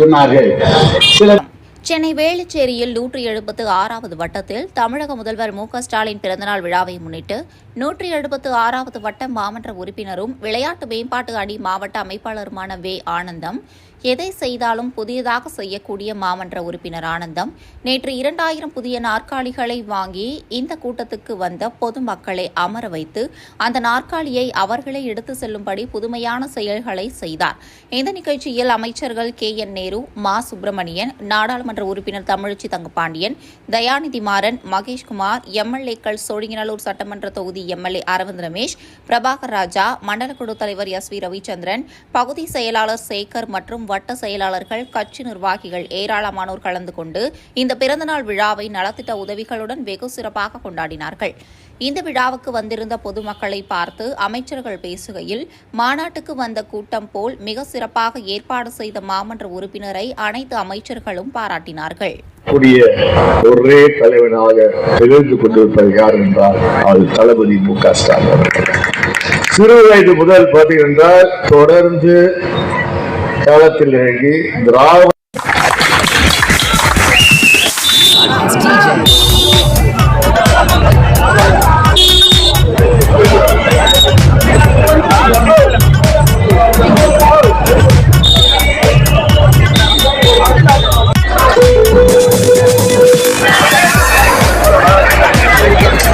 சொன்னார்கள். சென்னை வேளச்சேரியில் 176வது வட்டத்தில் தமிழக முதல்வர் மு.க.ஸ்டாலின் பிறந்தநாள் விழாவை முன்னிட்டு 176வது வட்ட மாமன்ற உறுப்பினரும் விளையாட்டு மேம்பாட்டு அணி மாவட்ட அமைப்பாளருமான வே. ஆனந்தம், எதை செய்தாலும் புதியதாக செய்யக்கூடிய மாமன்ற உறுப்பினர் ஆனந்தம் நேற்று 2000 புதிய நாற்காலிகளை வாங்கி இந்த கூட்டத்துக்கு வந்த பொதுமக்களை அமர வைத்து அந்த நாற்காலியை அவர்களே எடுத்து செல்லும்படி புதுமையான செயல்களை செய்தார். இந்த நிகழ்ச்சியில் அமைச்சர்கள் கே.என். நேரு, மா. சுப்பிரமணியன், நாடாளுமன்ற உறுப்பினர் தமிழச்சி தங்கபாண்டியன், தயாநிதி மாறன், மகேஷ்குமார், எம்எல்ஏக்கள் சோழிங்கநல்லூர் சட்டமன்ற தொகுதி எம்எல்ஏ அரவிந்த் ரமேஷ், பிரபாகர் ராஜா, மண்டல குழு தலைவர் எஸ்.வி. ரவிச்சந்திரன், பகுதி செயலாளர் சேகர் மற்றும் வட்ட செயலாளர்கள், கட்சி நிர்வாகிகள் ஏராளமானோர் கலந்து கொண்டு இந்த பிறந்தநாள் விழாவை நலத்திட்ட உதவிகளுடன் வெகு சிறப்பாக கொண்டாடினார்கள். இந்த விழாவுக்கு வந்திருந்த பொதுமக்களை பார்த்து அமைச்சர்கள் பேசுகையில், மாநாட்டுக்கு வந்த கூட்டம் போல் மிக சிறப்பாக ஏற்பாடு செய்த மாமன்ற உறுப்பினரை அனைத்து அமைச்சர்களும் பாராட்டினார்கள். ஒரே தலைவனாக திகழ்ந்து கொண்டிருப்பது யார் என்றால் அது தளபதி மு.க.ஸ்டாலின். சிறு வயது முதல் பார்த்தீர்கள் என்றால் தொடர்ந்து களத்தில் இறங்கி திராவிட